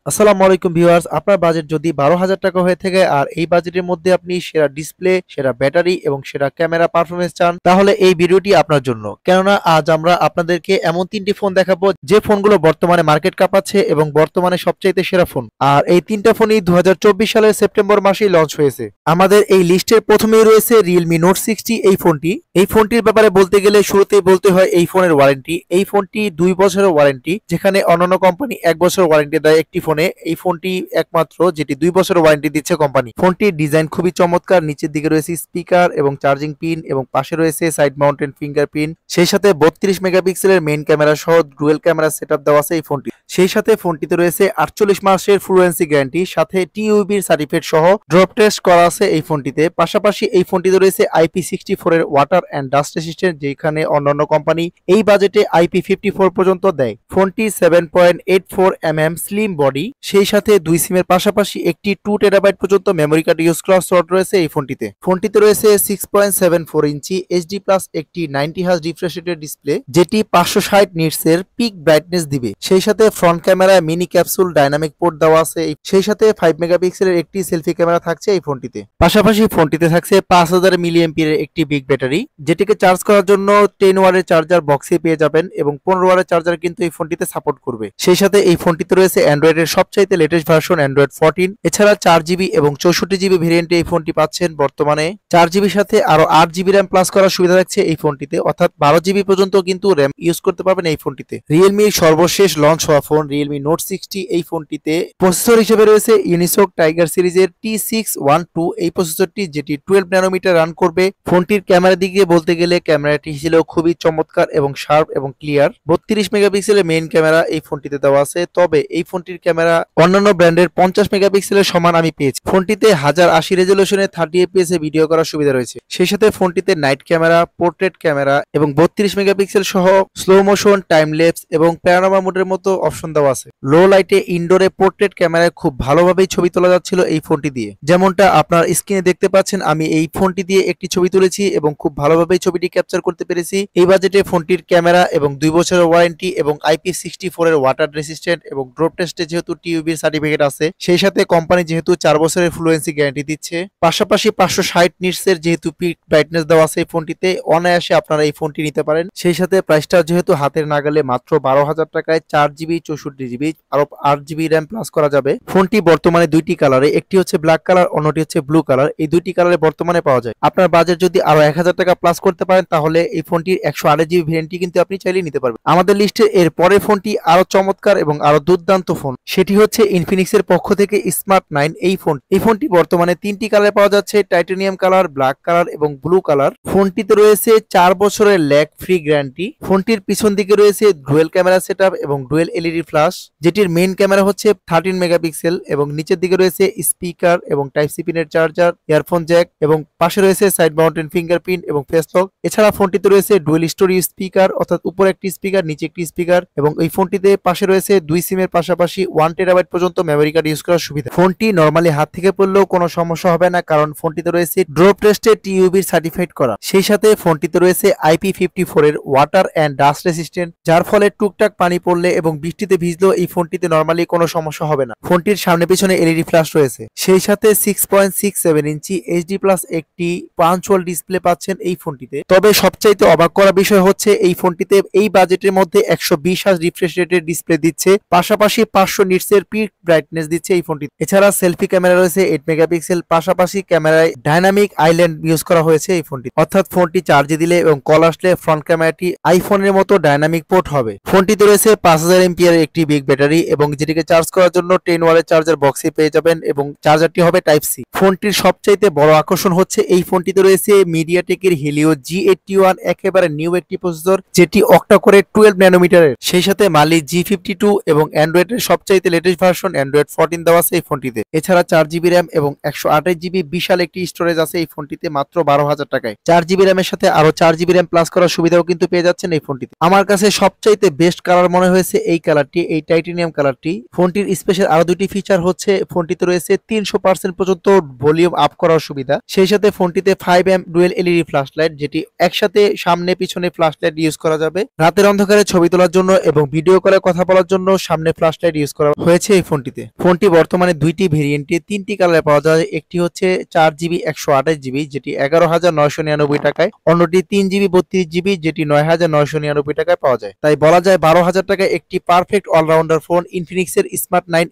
আসসালামু আলাইকুম ভিউয়ার্স, আপনার বাজেট যদি 12,000 টাকা হয়ে থাকে আর এই বাজেটের মধ্যে আপনি সেরা ডিসপ্লে, সেরা ব্যাটারি এবং সেরা ক্যামেরা পারফরমেন্স চান, তাহলে এই ভিডিওটি আপনার জন্য। কেননা আজ আমরা আপনাদেরকে এমন তিনটি ফোন দেখাবো যে ফোনগুলো বর্তমানে মার্কেট কাঁপাচ্ছে এবং বর্তমানে সবচাইতে সেরা ফোন। আর এই তিনটা ফোনই 2024 সালের সেপ্টেম্বর মাসেই লঞ্চ হয়েছে। আমাদের এই লিস্টের প্রথমেই রয়েছে Realme Note 60 এই ফোনটি। এই ফোনটির ব্যাপারে বলতে গেলে শুরুতেই বলতে হয় এই ফোনের ওয়ারেন্টি। এই ফোনটি 2 বছরের ওয়ারেন্টি, যেখানে অন্যান্য কোম্পানি 1 বছরের ওয়ারেন্টি দেয় একটি ফোনে। এই ফোনটি একমাত্র যেটি 2 বছরের ওয়ারেন্টি দিচ্ছে কোম্পানি। ফোনটির ডিজাইন খুবই চমৎকার। নিচের দিকে রয়েছে স্পিকার এবং চার্জিং পিন এবং পাশে রয়েছে সাইড মাউন্টেন ফিঙ্গারপ্রিন্ট। সেই সাথে 32 মেগাপিক্সেলের মেইন ক্যামেরা সহ ডুয়েল ক্যামেরা সেটআপ দেওয়া আছে এই ফোনটি। সেই সাথে ফোনটিতে রয়েছে 48 মাসের ফ্লুয়েন্সি গ্যারান্টি, সাথে টিইউবির সার্টিফিকেট সহ ড্রপ টেস্ট করা আছে এই ফোনটিতে। পাশাপাশি এই ফোনটিতে রয়েছে IP64 এর ওয়াটার অ্যান্ড ডাস্ট রেসিস্ট্যান্ট, যেখানে অন্যান্য কোম্পানি এই বাজেটে IP54 পর্যন্ত দেয়। ফোনটি 7.84 mm স্লিম বডি, সেই সাথে 2 সিমের পাশাপাশি একটি 2 টেরাবাইট পর্যন্ত মেমোরি কার্ড ইউজ করার স্লট রয়েছে এই ফোনটিতে। ফোনটিতে রয়েছে 6.74 ইঞ্চি এইচডি প্লাস একটি 90 হার্জ রিফ্রেশ রেটের ডিসপ্লে, যেটি 560 নিটস এর পিক ব্রাইটনেস দিবে। সেই সাথে ফ্রন্ট ক্যামেরায় মিনি ক্যাপসুল ডাইনামিক পোর্ট দেওয়া আছে। সেই সাথে 5 মেগাপিক্সেলের একটি সেলফি ক্যামেরা থাকছে এই ফোনটিতে। পাশাপাশি ফোনটিতে থাকছে 5000 মিলিঅ্যাম্পিয়ার একটি বিগ ব্যাটারি, যেটিকে চার্জ করার জন্য 10 ওয়াটের চার্জার বক্সে পেয়ে যাবেন এবং 15 ওয়াটের চার্জার কিন্তু এই ফোনটিতে সাপোর্ট করবে। সেই সাথে এই ফোনটিতে রয়েছে অ্যান্ড্রয়েডের সবচাইতে লেটেস্ট ভার্সন অ্যান্ড্রয়েড 14। এছাড়া 4GB এবং 64GB ভেরিয়েন্টে এই ফোনটি পাচ্ছেন বর্তমানে। 4GB সাথে আরো 8GB র্যাম প্লাস করার সুবিধা থাকছে এই ফোনটিতে, অর্থাৎ 12GB পর্যন্ত কিন্তু র্যাম ইউজ করতে পারবেন এই ফোনটিতে। রিয়েলমির সর্বশেষ লঞ্চ হওয়া ফোন Realme Note 60 এই ফোনটিতে প্রসেসর হিসেবে রয়েছে ইউনিসক টাইগার সিরিজের T612 এই প্রসেসরটি, যেটি 12 ন্যানোমিটার রান করবে। ফোনটির ক্যামেরার দিকে বলতে গেলে ক্যামেরাটি ছিল খুবই চমৎকার এবং শার্প এবং ক্লিয়ার। 32 মেগাপিক্সেলের মেইন ক্যামেরা এই ফোনটিতে দেওয়া আছে, তবে এই ফোনটির ক্যামেরা অন্যান্য ব্র্যান্ডের 50 মেগাপিক্সেলের সমান আমি পেয়েছি। ফোনটিতে 1080 রেজলিউশনে 30 fps এ ভিডিও করার সুবিধা রয়েছে। সেই সাথে ফোনটিতে নাইট ক্যামেরা, পোর্ট্রেট ক্যামেরা এবং 32 মেগাপিক্সেল সহ স্লো মোশন, টাইম ল্যাপস এবং প্যানোরামা মোডের মতো অপশন দেওয়া আছে। লো লাইটে ইনডোরে পোর্ট্রেট ক্যামেরায় খুব ভালোভাবেই ছবি তোলা যাচ্ছিল এই ফোনটি দিয়ে। যেমনটা আপনার স্ক্রিনে দেখতে পাচ্ছেন, আমি এই ফোনটি দিয়ে একটি ছবি তুলেছি এবং খুব ভালোভাবেই ছবিটি ক্যাপচার করতে পেরেছি। এই বাজেটে ফোনটির ক্যামেরা এবং 2 বছরের ওয়ারেন্টি এবং IP64 এর ওয়াটার রেসিস্ট্যান্ট এবং ড্রপ টেস্টে যেহেতু টিইউবির সার্টিফিকেট আছে, সেই সাথে কোম্পানি যেহেতু 4 বছরের ফ্লুয়েন্সি গ্যারান্টি দিচ্ছে, পাশাপাশি 560 নিটস এর যেহেতু পিক ব্রাইটনেস দেওয়া আছে এই ফোনটিতে, অনায়াসে আপনারা এই ফোনটি নিতে পারেন। সেই সাথে প্রাইসটা যেহেতু হাতের নাগালে মাত্র 12,000 টাকায় 4GB 64GB আরো 8GB র্যাম প্লাস করা যাবে। ফোনটি বর্তমানে দুইটি কালারে, একটি হচ্ছে ব্ল্যাক কালার, অন্যটি হচ্ছে ব্লু কালার। এই দুইটি কালারে বর্তমানে পাওয়া যায়। আপনার বাজেট যদি আরো 1000 টাকা প্লাস করতে পারেন, তাহলে এই ফোনটির 128GB ভেরিয়েন্টটি কিন্তু আপনি চাইলে নিতে পারবেন। আমাদের লিস্টে এর পরের ফোনটি আরো চমৎকার এবং আরো দুর্দান্ত ফোন, সেটি হচ্ছে ইনফিনিক্সের পক্ষ থেকে স্মার্ট 9 এই ফোন। এই ফোনটি বর্তমানে 3টি কালারে পাওয়া যাচ্ছে, টাইটানিয়াম কালার, ব্ল্যাক কালার এবং ব্লু কালার। ফোনটিতে রয়েছে 4 বছরের ল্যাগ ফ্রি গ্যারান্টি। ফোনটির পিছন দিকে রয়েছে ডুয়েল ক্যামেরা সেটআপ এবং ডুয়েল এলইডি ফ্ল্যাশ, যেটির মেইন ক্যামেরা হচ্ছে 13 মেগাপিক্সেল এবং নিচের দিকে রয়েছে স্পিকার এবং টাইপ সি পিনের চার্জার, ইয়ারফোন জ্যাক এবং পাশে রয়েছে সাইড মাউন্টেন ফিঙ্গারপ্রিন্ট এবং ফেস লক। এছাড়া ফোনটিতে রয়েছে ডুয়েল স্টোরি স্পিকার, অর্থাৎ উপরে একটি স্পিকার, নিচে একটি স্পিকার, এবং এই ফোনটিতে পাশে রয়েছে 2 সিমের পাশাপাশি 1 টেরাবাইট পর্যন্ত মেমোরি কার্ড ইউজ করার সুবিধা। ফোনটি নরমালি হাত থেকে পড়লেও কোনো সমস্যা হবে না, কারণ ফোনটিতে রয়েছে ড্রপ টেস্টে টিইউবির সার্টিফাইড করা। সেই সাথে ফোনটিতে রয়েছে IP54 এর ওয়াটার অ্যান্ড ডাস্ট রেসিস্ট্যান্ট, যার ফলে টুকটাক পানি পড়লে এবং বৃষ্টিতে ভিজলেও এই ফোনটিতে নরমালি কোনো সমস্যা হবে না। ফোনটির সামনে পিছনে এলইডি ফ্ল্যাশ রয়েছে। সেই সাথে 6.67 ইঞ্চি এইচডি প্লাস একটি পাঞ্চুয়াল ডিসপ্লে পাচ্ছেন এই ফোনটিতে। তবে সবচাইতে অবাক করা বিষয় হচ্ছে এই ফোনটিতে এই বাজেটের মধ্যে 120 হার্জ রিফ্রেশ রেটের ডিসপ্লে দিচ্ছে, পাশাপাশি 500 নিটস এর পিক ব্রাইটনেস দিচ্ছে এই ফোনটি। এছাড়া সেলফি ক্যামেরা রয়েছে 8 মেগাপিক্সেল, পাশাপাশি ক্যামেরায় ডাইনামিক আইল্যান্ড ইউজ করা হয়েছে এই ফোনটি, অর্থাৎ ফোনটি চার্জে দিলে এবং কল আসলে ফ্রন্ট ক্যামেরাটি আইফোনের মতো ডাইনামিক পোর্ট হবে। ফোনটিতে রয়েছে 5000 এমপিআর একটি বিগ ব্যাটারি এবং যেটিকে চার্জ করার জন্য 10 ওয়াটের চার্জার বক্সে পেয়ে যাবেন এবং চার্জারটি হবে টাইপ সি। ফোনটির সবচাইতে বড় আকর্ষণ হচ্ছে এই ফোনটিতে রয়েছে মিডিয়াটেকের হেলিও G81 একেবারে নিউ একটি প্রসেসর, যেটি অক্টা কোরের 12 ন্যানোমিটারের। সেই সাথে মালি G52 এবং অ্যান্ড্রয়েডের সবচাইতে লেটেস্ট ভার্সন অ্যান্ড্রয়েড 14 দেওয়া আছে এই ফোনটিতে। এছাড়া 4GB র্যাম এবং 128GB বিশাল একটি স্টোরেজ আছে এই ফোনটিতে মাত্র 12,000 টাকায়। 4GB র্যামের সাথে আরো 4GB র্যাম প্লাস করার সুবিধাও কিন্তু পেয়ে যাচ্ছেন এই ফোনটিতে। আমার কাছে সবচাইতে বেস্ট কালার মনে হয়েছে এই কালারটি, এই টাইটানিয়াম কালারটি। ফোনটির স্পেশাল আরো দুটি ফিচার হচ্ছে ফোনটিতে রয়েছে 300% পর্যন্ত ভলিউম আপ করার সুবিধা। সেই সাথে ফোনটিতে 5M dual LED flash light, যেটি একসাথে সামনে পিছনে ফ্ল্যাশ লাইট ইউজ করা যাবে। রাতের অন্ধকারে ছবি তোলার জন্য এবং ভিডিও কলে কথা বলার জন্য সামনে ফ্ল্যাশ লাইট ইউজ করা হয়েছে এই ফোনটিতে। ফোনটি বর্তমানে দুইটি ভেরিয়েন্টে 3টি কালারে পাওয়া যায়। একটি হচ্ছে 4GB 128GB যেটি 11,999 টাকায়, অন্যটি 3GB 32GB যেটি 9,999 টাকায় পাওয়া যায়। তাই বলা যায় 12,000 টাকায় একটি পারফেক্ট অলরাউন্ডার ফোন ইনফিনিক্সের স্মার্ট 9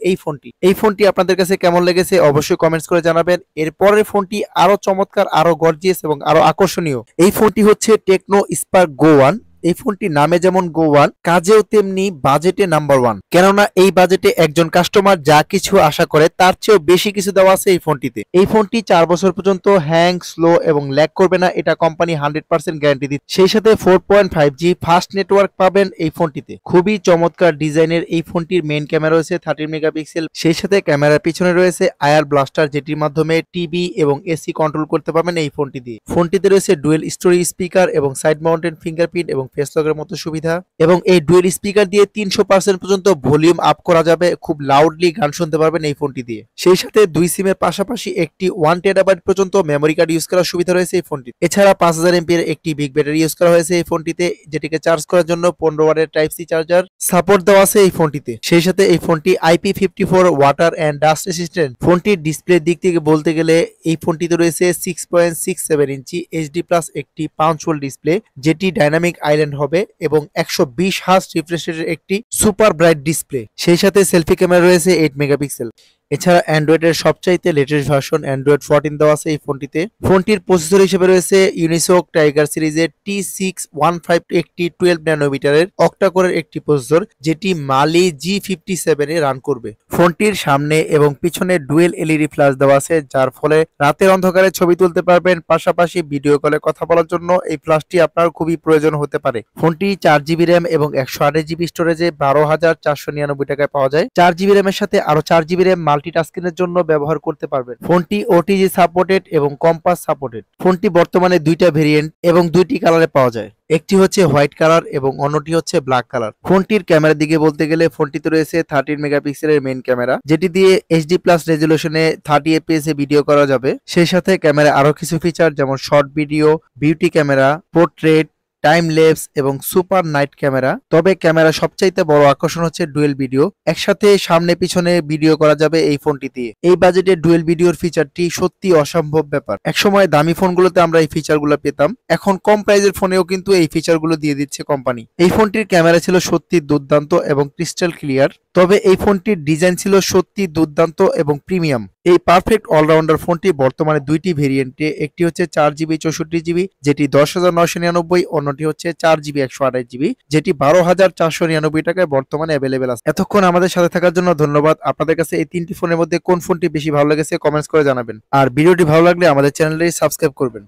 এই ফোনটি আপনাদের কাছে কেমন লেগেছে অবশ্যই কমেন্টস করে জানাবেন। এর পরের ফোনটি আরো চমৎকার, আরো গর্জিয়াস এবং আরো আকর্ষণীয়। এই ফোনটি হচ্ছে টেকনো স্পার্ক গো 1। এই ফোনটি নামে যেমন গো 1, কাজেও তেমনি বাজেটে নাম্বার 1। কেননা এই বাজেটে একজন কাস্টমার যা কিছু আশা করে তার চেয়েও বেশি কিছু দেওয়া আছে এই ফোনটিতে। এই ফোনটি 4 বছর পর্যন্ত হ্যাং, স্লো এবং ল্যাগ করবে না, এটা কোম্পানি 100% গ্যারান্টি দিচ্ছে। সেই সাথে 4.5G ফাস্ট নেটওয়ার্ক পাবেন এই ফোনটিতে। খুবই চমৎকার ডিজাইনের এই ফোনটির মেইন ক্যামেরা রয়েছে 13 মেগাপিক্সেল। সেই সাথে ক্যামেরার পিছনে রয়েছে আয়ার ব্লাস্টার, যেটির মাধ্যমে টিভি এবং এসি কন্ট্রোল করতে পারবেন এই ফোনটি দিয়ে। ফোনটিতে রয়েছে ডুয়েল স্টোরি স্পিকার এবং সাইড মাউন্টেড ফিঙ্গারপ্রিন্ট এবং ফেস লকের মতো সুবিধা, এবং এই ডুয়েল স্পিকার দিয়ে 300% পর্যন্ত ভলিউম আপ করা যাবে। খুব লাউডলি গান শুনতে পারবেন এই ফোনটি দিয়ে। সেই সাথে 2 সিমের পাশাপাশি একটি 1 টেরাবাইট পর্যন্ত মেমোরি কার্ড ইউজ করার সুবিধা রয়েছে এই ফোনটি। এছাড়া 5000 এমপিএর একটি বিগ ব্যাটারি ইউজ করা হয়েছে এই ফোনটিতে, যেটিকে চার্জ করার জন্য 15 ওয়াটের টাইপ সি চার্জার সাপোর্ট দেওয়া আছে এই ফোনটিতে। সেই সাথে এই ফোনটি IP54 water and dust resistant. ফোনটির ডিসপ্লের দিক থেকে বলতে গেলে এই ফোনটিতে রয়েছে 6.67 ইঞ্চি HD প্লাস একটি পাঞ্চ হোল ডিসপ্লে, যেটি ডাইনামিক আইল্যান্ড হবে, এবং 120 হার্জ রিফ্রেশ রেটের একটি সুপার ব্রাইট ডিসপ্লে। সেই সাথে সেলফি ক্যামেরা রয়েছে 8 মেগাপিক্সেল। এছাড়া অ্যান্ড্রয়েডের সবচাইতে লেটেস্ট ভার্সন অ্যান্ড্রয়েড 14 দেওয়া আছে এই ফোনটিতে। ফোনটির প্রসেসর হিসেবে রয়েছে ইউনিসক টাইগার সিরিজের T615, একটি 12 ন্যানোমিটারের অক্টা কোরের একটি প্রসেসর, যেটি মালি G57 এ রান করবে। ফোনটির সামনে এবং পিছনে ডুয়েল এলইডি ফ্ল্যাশ দেওয়া আছে, যার ফলে রাতের অন্ধকারে ছবি তুলতে পারবেন, পাশাপাশি ভিডিও কলে কথা বলার জন্য এই ফ্ল্যাশটি আপনার খুবই প্রয়োজন হতে পারে। ফোনটি 4GB র্যাম এবং 128GB স্টোরেজে 12,499 টাকায় পাওয়া যায়। 4GB র্যামের সাথে আরো 4GB র্যাম মাল্টিটাস্কিংয়ের জন্য ব্যবহার করতে পারবেন। ফোনটি ওটিজি সাপোর্টেড এবং কম্পাস সাপোর্টেড। ফোনটি বর্তমানে দুইটা ভেরিয়েন্ট এবং দুইটি কালারে পাওয়া যায়। একটি হচ্ছে হোয়াইট কালার এবং অন্যটি হচ্ছে ব্ল্যাক কালার। ফোনটির ক্যামেরার দিকে বলতে গেলে ফোনটিতে রয়েছে 13 মেগাপিক্সেলের মেইন ক্যামেরা, যেটি দিয়ে HD প্লাস রেজুলেশনে 30 FPS এ ভিডিও করা যাবে। সেই সাথে ক্যামেরা আরো কিছু ফিচার যেমন short video, beauty camera, portrait, time leaps এবং সুপার নাইট ক্যামেরা। তবে ক্যামেরা সবচাইতে বড় আকর্ষণ হচ্ছে ডুয়েল ভিডিও, একসাথে সামনে পিছনে ভিডিও করা যাবে এই ফোনটি দিয়ে। এই বাজেটে ডুয়েল ভিডিওর ফিচারটি সত্যি অসম্ভব ব্যাপার। একসময় দামি ফোনগুলোতে আমরা এই ফিচারগুলো পেতাম, এখন কম প্রাইজের ফোনেও কিন্তু এই ফিচারগুলো দিয়ে দিচ্ছে কোম্পানি। এই ফোনটির ক্যামেরা ছিল সত্যি দুর্দান্ত এবং ক্রিস্টাল ক্লিয়ার, তবে এই ফোনটির ডিজাইন ছিল সত্যি দুর্দান্ত এবং প্রিমিয়াম। এই পারফেক্ট অলরাউন্ডার ফোনটি বর্তমানে দুইটি ভেরিয়েন্টে, একটি হচ্ছে 4GB 64GB যেটি 10,999, অন্যটি হচ্ছে 4GB 128GB যেটি 12,499 টাকায় বর্তমানে অ্যাভেলেবেল আছে। এতক্ষণ আমাদের সাথে থাকার জন্য ধন্যবাদ। আপনাদের কাছে এই তিনটি ফোনের মধ্যে কোন ফোনটি বেশি ভালো লেগেছে কমেন্টস করে জানাবেন, আর ভিডিওটি ভালো লাগলে আমাদের চ্যানেলটি সাবস্ক্রাইব করবেন।